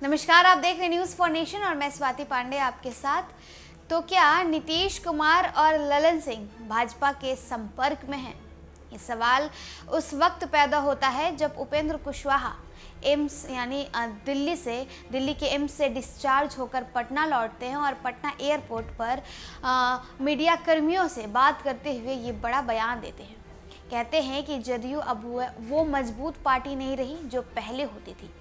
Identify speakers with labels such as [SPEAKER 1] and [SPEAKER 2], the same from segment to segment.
[SPEAKER 1] नमस्कार, आप देख रहे हैं न्यूज़ फॉर नेशन और मैं स्वाति पांडे आपके साथ। तो क्या नीतीश कुमार और ललन सिंह भाजपा के संपर्क में हैं? ये सवाल उस वक्त पैदा होता है जब उपेंद्र कुशवाहा एम्स यानी दिल्ली के एम्स से डिस्चार्ज होकर पटना लौटते हैं और पटना एयरपोर्ट पर मीडिया कर्मियों से बात करते हुए ये बड़ा बयान देते हैं। कहते हैं कि जदयू अब वो मजबूत पार्टी नहीं रही जो पहले होती थी।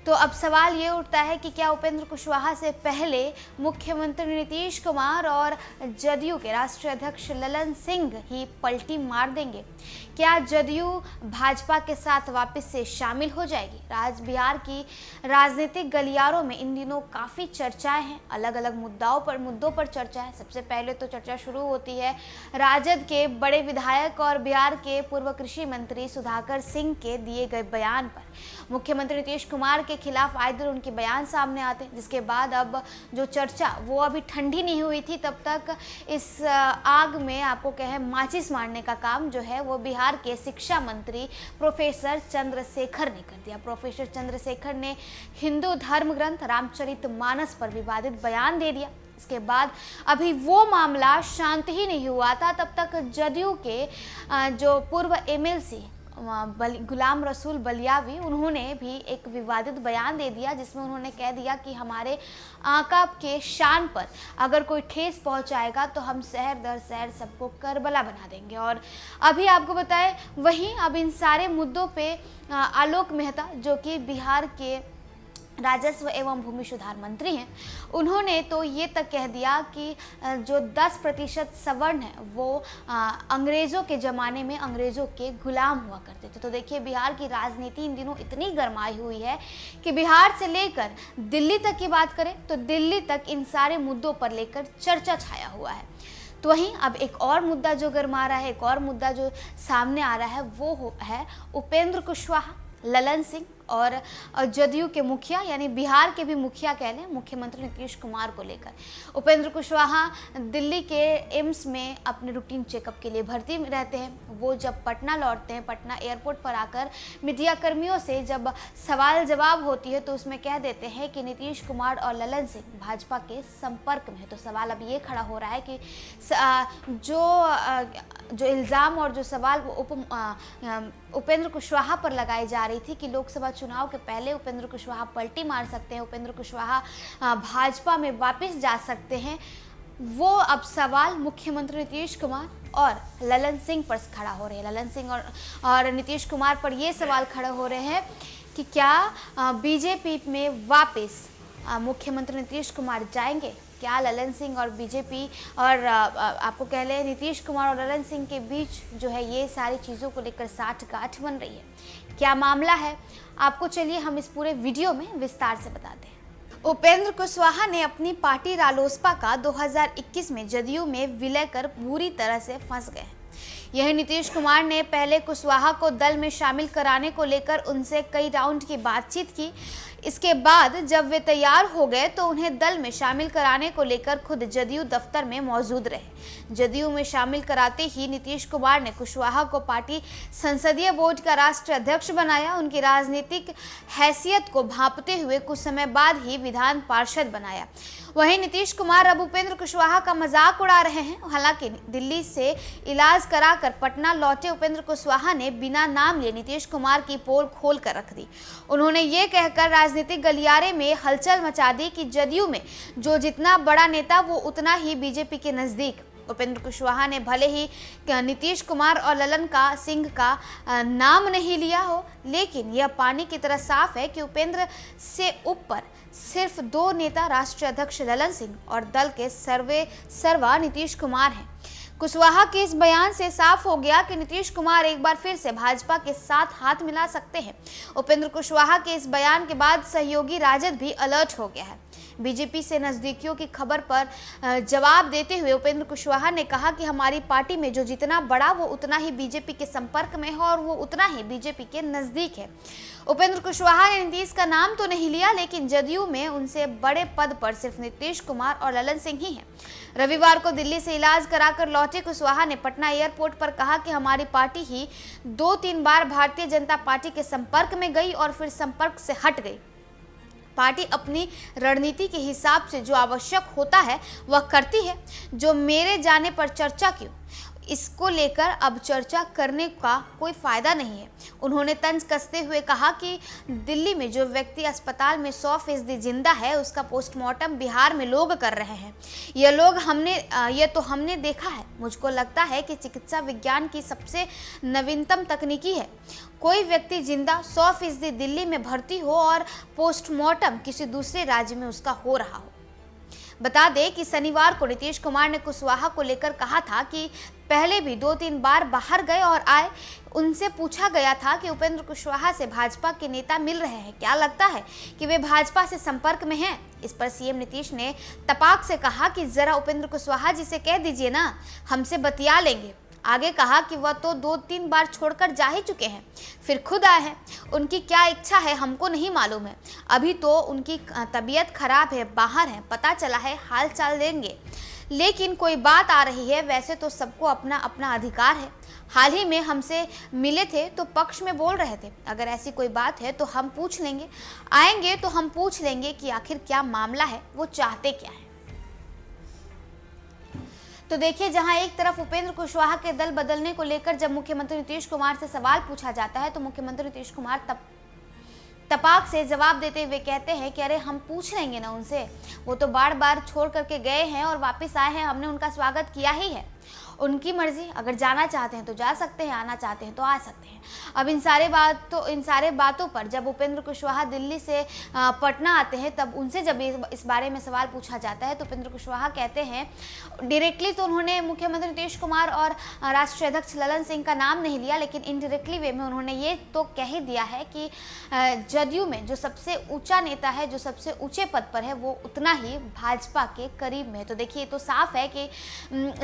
[SPEAKER 1] तो अब सवाल ये उठता है कि क्या उपेंद्र कुशवाहा से पहले मुख्यमंत्री नीतीश कुमार और जदयू के राष्ट्रीय अध्यक्ष ललन सिंह ही पलटी मार देंगे? क्या जदयू भाजपा के साथ वापस से शामिल हो जाएगी? बिहार की राजनीतिक गलियारों में इन दिनों काफ़ी चर्चाएं हैं, अलग अलग मुद्दों पर चर्चा है। सबसे पहले तो चर्चा शुरू होती है राजद के बड़े विधायक और बिहार के पूर्व कृषि मंत्री सुधाकर सिंह के दिए गए बयान पर। मुख्यमंत्री नीतीश कुमार के खिलाफ आए दिन उनके बयान सामने आते हैं, जिसके बाद अब जो चर्चा वो अभी ठंडी नहीं हुई थी, तब तक इस आग में आपको कहें माचिस मारने का काम जो है वो बिहार के शिक्षा मंत्री प्रोफेसर चंद्रशेखर ने कर दिया। प्रोफेसर चंद्रशेखर ने हिंदू धर्म ग्रंथ रामचरितमानस पर विवादित बयान दे दिया। इसके बाद अभी वो मामला शांत ही नहीं हुआ था, तब तक जदयू के जो पूर्व एमएलसी गुलाम रसूल बलियावी, उन्होंने भी एक विवादित बयान दे दिया, जिसमें उन्होंने कह दिया कि हमारे आका के शान पर अगर कोई ठेस पहुंचाएगा तो हम शहर दर शहर सबको करबला बना देंगे। और अभी आपको बताएं, वहीं अब इन सारे मुद्दों पे आलोक मेहता, जो कि बिहार के राजस्व एवं भूमि सुधार मंत्री हैं, उन्होंने तो ये तक कह दिया कि जो 10% सवर्ण है वो अंग्रेज़ों के ज़माने में अंग्रेज़ों के गुलाम हुआ करते थे। तो देखिए, बिहार की राजनीति इन दिनों इतनी गर्माई हुई है कि बिहार से लेकर दिल्ली तक की बात करें तो दिल्ली तक इन सारे मुद्दों पर लेकर चर्चा छाया हुआ है। तो वहीं अब एक और मुद्दा जो गर्मा रहा है, एक और मुद्दा जो सामने आ रहा है, वो है उपेंद्र कुशवाहा, ललन सिंह और जदयू के मुखिया यानी बिहार के भी मुखिया कह लें, मुख्यमंत्री नीतीश कुमार को लेकर। उपेंद्र कुशवाहा दिल्ली के एम्स में अपने रूटीन चेकअप के लिए भर्ती में रहते हैं। वो जब पटना लौटते हैं, पटना एयरपोर्ट पर आकर मीडिया कर्मियों से जब सवाल जवाब होती है तो उसमें कह देते हैं कि नीतीश कुमार और ललन सिंह भाजपा के संपर्क में है। तो सवाल अब ये खड़ा हो रहा है कि जो इल्ज़ाम और जो सवाल उपेंद्र कुशवाहा पर लगाई जा रही थी कि लोकसभा चुनाव के पहले उपेंद्र कुशवाहा पलटी मार सकते हैं, उपेंद्र कुशवाहा भाजपा में वापस जा सकते हैं, वो अब सवाल मुख्यमंत्री नीतीश कुमार और ललन सिंह पर खड़ा हो रहे हैं। ललन सिंह और नीतीश कुमार पर ये सवाल खड़े हो रहे हैं कि क्या बीजेपी में वापस मुख्यमंत्री नीतीश कुमार जाएंगे? क्या ललन सिंह और बीजेपी और आपको कह लें नीतीश कुमार और ललन सिंह के बीच जो है ये सारी चीज़ों को लेकर साठगांठ बन रही है? क्या मामला है, आपको चलिए हम इस पूरे वीडियो में विस्तार से बताते हैं। उपेंद्र कुशवाहा ने अपनी पार्टी रालोसपा का 2021 में जदयू में विलय कर बुरी तरह से फंस गए। यही नीतीश कुमार ने पहले कुशवाहा को दल में शामिल कराने को लेकर उनसे कई राउंड की बातचीत की। इसके बाद जब वे तैयार हो गए तो उन्हें दल में शामिल कराने को लेकर खुद जदयू दफ्तर में मौजूद रहे। जदयू में शामिल कराते ही नीतीश कुमार ने कुशवाहा को पार्टी संसदीय बोर्ड का राष्ट्रीय अध्यक्ष बनाया। उनकी राजनीतिक हैसियत को भांपते हुए कुछ समय बाद ही विधान पार्षद बनाया। वहीं नीतीश कुमार अब उपेंद्र कुशवाहा का मजाक उड़ा रहे हैं। हालांकि दिल्ली से इलाज कराकर पटना लौटे उपेंद्र कुशवाहा ने बिना नाम लिए नीतीश कुमार की पोल खोल कर रख दी। उन्होंने ये कहकर राजनीतिक गलियारे में हलचल मचा दी कि जदयू में जो जितना बड़ा नेता वो उतना ही बीजेपी के नजदीक। उपेंद्र कुशवाहा ने भले ही नीतीश कुमार और ललन सिंह का नाम नहीं लिया हो, लेकिन यह पानी की तरह साफ है कि उपेंद्र से ऊपर सिर्फ 2 नेता राष्ट्रीय अध्यक्ष ललन सिंह और दल के सर्वा नीतीश कुमार हैं। कुशवाहा के इस बयान से साफ हो गया कि नीतीश कुमार एक बार फिर से भाजपा के साथ हाथ मिला सकते हैं। उपेंद्र कुशवाहा के इस बयान के बाद सहयोगी राजद भी अलर्ट हो गया है। बीजेपी से नजदीकियों की खबर पर जवाब देते हुए उपेंद्र कुशवाहा ने कहा कि हमारी पार्टी में जो जितना बड़ा वो उतना ही बीजेपी के संपर्क में है और वो उतना ही बीजेपी के नजदीक है। उपेंद्र कुशवाहा ने नीतीश का नाम तो नहीं लिया, लेकिन जदयू में उनसे बड़े पद पर सिर्फ नीतीश कुमार और ललन सिंह ही हैं। रविवार को दिल्ली से इलाज कराकर लौटे कुशवाहा ने पटना एयरपोर्ट पर कहा कि हमारी पार्टी ही 2-3 बार भारतीय जनता पार्टी के संपर्क में गई और फिर संपर्क से हट गई। पार्टी अपनी रणनीति के हिसाब से जो आवश्यक होता है वह करती है। जो मेरे जाने पर चर्चा क्यों, इसको लेकर अब चर्चा करने का कोई फायदा नहीं है। उन्होंने तंज कसते हुए कहा कि दिल्ली में जो व्यक्ति अस्पताल में 100% जिंदा है, उसका पोस्टमार्टम बिहार में लोग कर रहे हैं। ये तो हमने देखा है। मुझको लगता है कि चिकित्सा विज्ञान की सबसे नवीनतम तकनीकी है। कोई व्यक्ति जिंदा 100% दिल्ली में भर्ती हो और पोस्टमार्टम किसी दूसरे राज्य में उसका हो रहा हो। बता दें कि शनिवार को नीतीश कुमार ने कुशवाहा को लेकर कहा था कि पहले भी 2-3 बार बाहर गए और आए। उनसे पूछा गया था कि उपेंद्र कुशवाहा से भाजपा के नेता मिल रहे हैं, क्या लगता है कि वे भाजपा से संपर्क में हैं। इस पर सीएम नीतीश ने तपाक से कहा कि जरा उपेंद्र कुशवाहा जी से कह दीजिए ना, हमसे बतिया लेंगे। आगे कहा कि वह तो 2-3 बार छोड़कर जा ही चुके हैं, फिर खुद आए हैं। उनकी क्या इच्छा है हमको नहीं मालूम है। अभी तो उनकी तबीयत खराब है, बाहर है, पता चला है, हाल चाल लेंगे। लेकिन कोई बात आ रही है, वैसे तो सबको अपना अपना अधिकार है। हाल ही में हमसे मिले थे तो पक्ष में बोल रहे थे, अगर ऐसी कोई बात है तो हम पूछ लेंगे। आएंगे तो हम पूछ लेंगे कि आखिर क्या मामला है, वो चाहते क्या है। तो देखिए, जहां एक तरफ उपेंद्र कुशवाहा के दल बदलने को लेकर जब मुख्यमंत्री नीतीश कुमार से सवाल पूछा जाता है तो मुख्यमंत्री नीतीश कुमार तपाक से जवाब देते हुए कहते हैं कि अरे हम पूछ लेंगे ना उनसे, वो तो बार बार छोड़ करके गए हैं और वापस आए हैं, हमने उनका स्वागत किया ही है। उनकी मर्जी, अगर जाना चाहते हैं तो जा सकते हैं, आना चाहते हैं तो आ सकते हैं। अब इन सारे बातों पर जब उपेंद्र कुशवाहा दिल्ली से पटना आते हैं, तब उनसे जब इस बारे में सवाल पूछा जाता है तो उपेंद्र कुशवाहा कहते हैं, डायरेक्टली तो उन्होंने मुख्यमंत्री नीतीश कुमार और राष्ट्रीय अध्यक्ष ललन सिंह का नाम नहीं लिया, लेकिन इनडायरेक्टली वे में उन्होंने ये तो कह ही दिया है कि जदयू में जो सबसे ऊंचा नेता है, जो सबसे ऊंचे पद पर है, वो उतना ही भाजपा के करीब में है। तो देखिए, तो साफ है कि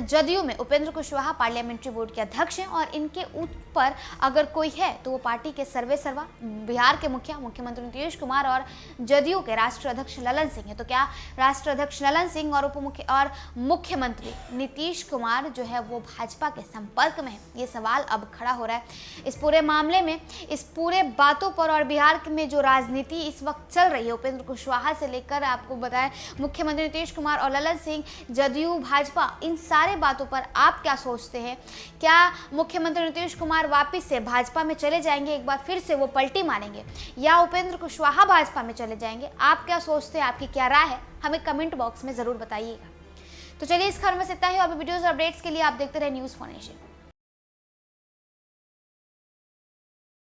[SPEAKER 1] जदयू में उपेंद्र कुशवाहा पार्लियामेंट्री बोर्ड के अध्यक्ष हैं और इनके ऊपर अगर कोई है तो वो पार्टी के सर्वेसर्वा बिहार के मुख्यमंत्री नीतीश कुमार और जदयू के राष्ट्रीय अध्यक्ष ललन सिंह है। तो क्या राष्ट्रीय अध्यक्ष ललन सिंह और मुख्यमंत्री नीतीश कुमार जो है वो भाजपा के संपर्क में है? ये सवाल अब खड़ा हो रहा है। इस पूरे मामले में, इस पूरे बातों पर और बिहार में जो राजनीति इस वक्त चल रही है, उपेंद्र कुशवाहा से लेकर आपको बताएं मुख्यमंत्री नीतीश कुमार और ललन सिंह, जदयू, भाजपा, इन सारे बातों पर आप क्या सोचते हैं? क्या मुख्यमंत्री नीतीश कुमार वापस से भाजपा में चले जाएंगे, एक बार फिर से वो पलटी मारेंगे, या उपेंद्र कुशवाहा भाजपा में चले जाएंगे? आप क्या सोचते हैं? आपकी क्या राय है? हमें कमेंट बॉक्स में जरूर बताइएगा। तो चलिए, इस खबर में इतना ही। और वीडियोस और अपडेट्स के लिए आप देखते रहे न्यूज़4नेशन।